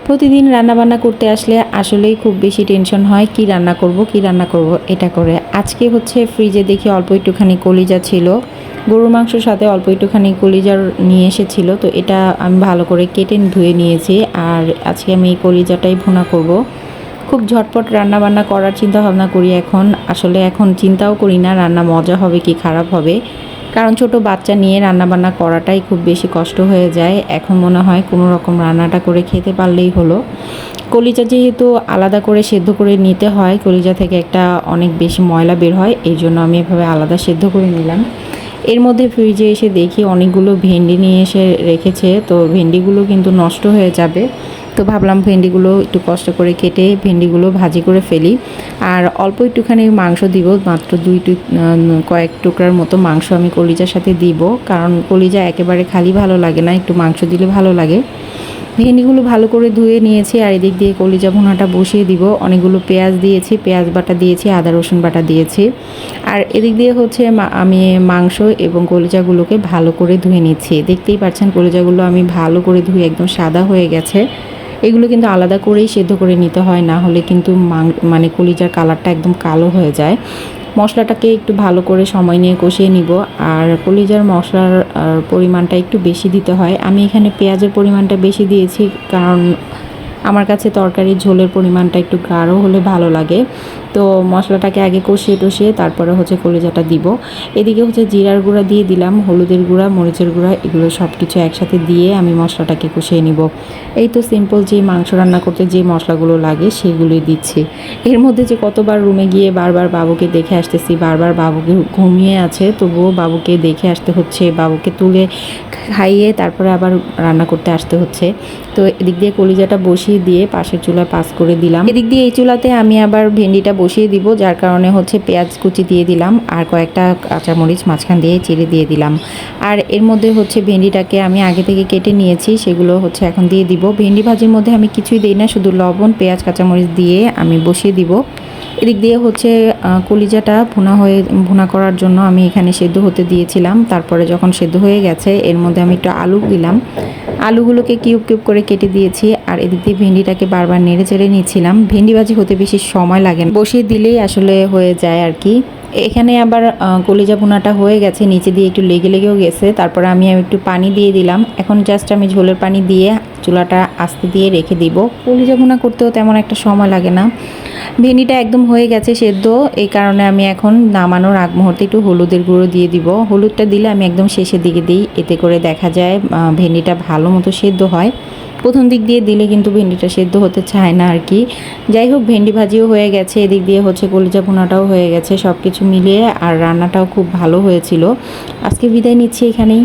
প্রতিদিন রান্নাবান্না করতে আসলে আসলেই খুব বেশি টেনশন হয়, কি রান্না করব এটা করে। আজকে হচ্ছে ফ্রিজে দেখি অল্প একটুখানি কলিজা ছিল, গরুর মাংসর সাথে অল্প একটুখানি কলিজার নিয়ে এসেছিল, তো এটা আমি ভালো করে কেটে ধুয়ে নিয়েছি। আর আজকে আমি এই কলিজাটাই ভুনা করব। খুব ঝটপট রান্নাবান্না করার চিন্তা ভাবনা করি এখন। আসলে এখন চিন্তাও করি না রান্না মজা হবে কি খারাপ হবে, কারণ ছোট বাচ্চা নিয়ে রান্নাবান্না করাটাই খুব বেশি কষ্ট হয়ে যায়। এখন মনে হয় কোনো রকম রান্নাটা করে খেতে পারলেই হলো। কলিজা যেহেতু আলাদা করে সেদ্ধ করে নিতে হয়, কলিজা থেকে একটা অনেক বেশি ময়লা বের হয়, এই জন্য আমি এভাবে আলাদা সেদ্ধ করে নিলাম। এর মধ্যে ফ্রিজে এসে দেখি অনেকগুলো ভেন্ডি নিয়ে এসে রেখেছে, তো ভেন্ডিগুলো কিন্তু নষ্ট হয়ে যাবে। তো ভাবলাম ভেন্ডিগুলো একটু কষ্ট করে কেটে ভেন্ডিগুলো ভাজি করে ফেলি। আর অল্প একটুখানি মাংস দিব, মাত্র কয়েক টুকরার মতো মাংস আমি কলিজার সাথে দিব, কারণ কলিজা একেবারে খালি ভালো লাগে না, একটু মাংস দিলে ভালো লাগে। ভেন্ডিগুলো ভালো করে ধুয়ে নিয়েছি, আর এদিক দিয়ে কলিজা ভুনাটা বসিয়ে দিব। অনেকগুলো পেঁয়াজ দিয়েছি, পেঁয়াজ বাটা দিয়েছি, আদা রসুন বাটা দিয়েছি। আর এদিক দিয়ে হচ্ছে আমি মাংস এবং কলিজাগুলোকে ভালো করে ধুয়ে নিচ্ছি। দেখতেই পাচ্ছেন কলিজাগুলো আমি ভালো করে ধুয়ে একদম সাদা হয়ে গেছে। এগুলো কিন্তু আলাদা করেই সেদ্ধ করে নিতে হয়, না হলে কিন্তু মানে কলিজার কালারটা একদম কালো হয়ে যায়। মশলাটাকে একটু ভালো করে সময় নিয়ে কষিয়ে নিব। আর কলিজার মশলার পরিমাণটা একটু বেশি দিতে হয়। আমি এখানে পেঁয়াজের পরিমাণটা বেশি দিয়েছি, কারণ আমার কাছে তরকারির ঝোলের পরিমাণটা একটু গাঢ় হলে ভালো লাগে। তো মশলাটাকে আগে কষিয়ে টষিয়ে তারপরে হচ্ছে কলিজাটা দিব। এদিকে হচ্ছে জিরার গুঁড়া দিয়ে দিলাম, হলুদের গুঁড়া, মরিচের গুঁড়া, এগুলো সব কিছু একসাথে দিয়ে আমি মশলাটাকে কষিয়ে নিব। এই তো সিম্পল যে মাংস রান্না করতে যে মশলাগুলো লাগে সেগুলোই দিচ্ছি। এর মধ্যে যে কতবার রুমে গিয়ে বারবার বাবুকে দেখে আসতেছি, বারবার বাবুকে ঘুমিয়ে আছে, তবুও বাবুকে দেখে আসতে হচ্ছে, বাবুকে তুলে খাইয়ে তারপরে আবার রান্না করতে আসতে হচ্ছে। তো এদিক দিয়ে কলিজাটা বসিয়ে দিয়ে পাশের চুলায় পাস করে দিলাম। এদিক দিয়ে এই চুলাতে আমি আবার ভেন্ডিটা বসিয়ে দিব, যার কারণে হচ্ছে পেঁয়াজ কুচি দিয়ে দিলাম আর কয়েকটা কাঁচামরিচ মাঝখান দিয়ে চিড়ে দিয়ে দিলাম। আর এর মধ্যে হচ্ছে ভেন্ডিটাকে আমি আগে থেকে কেটে নিয়েছি, সেগুলো হচ্ছে এখন দিয়ে দিব। ভেন্ডি ভাজির মধ্যে আমি কিছুই দিই না, শুধু লবণ, পেঁয়াজ, কাঁচামরিচ দিয়ে আমি বসিয়ে দিব। এদিক দিয়ে হচ্ছে কলিজাটা ভুনা করার জন্য আমি এখানে সেদ্ধ হতে দিয়েছিলাম। তারপরে যখন সেদ্ধ হয়ে গেছে এর মধ্যে আমি একটু আলু দিলাম, আলুগুলোকে কিউব কিউব করে কেটে দিয়েছি। আর এদিক দিয়ে ভেন্ডিটাকে বারবার নেড়ে চেড়ে নিচ্ছিলাম। ভেন্ডি ভাজি হতে বেশি সময় লাগে না, বসিয়ে দিলেই আসলে হয়ে যায় আর কি। এখানে আবার কলিজা ভুনাটা হয়ে গেছে, নিচে দিয়ে একটু লেগেও গেছে। তারপরে আমি একটু পানি দিয়ে দিলাম। এখন জাস্ট আমি ঝোলের পানি দিয়ে চুলাটা আস্তে দিয়ে রেখে দিব। কলিজা ভুনা করতেও তেমন একটা সময় লাগে না। ভেন্ডিটা একদম হয়ে গেছে সেদ্ধ, এই কারণে আমি এখন নামানোর আগ মুহূর্তে একটু হলুদের গুঁড়ো দিয়ে দিব। হলুদটা দিলে আমি একদম শেষের দিকে দিই, এতে করে দেখা যায় ভেন্ডিটা ভালো মতো সেদ্ধ হয়। প্রথম দিক দিয়ে দিলে কিন্তু ভেন্ডিটা সেদ্ধ হতে চায় না আর কি। যাই হোক, ভেন্ডি ভাজিও হয়ে গেছে, এদিক দিয়ে হচ্ছে কলিজা ভুনাটাও হয়ে গেছে, সব কিছু মিলিয়ে আর রান্নাটাও খুব ভালো হয়েছিল। আজকে বিদায় নিচ্ছি এখানেই।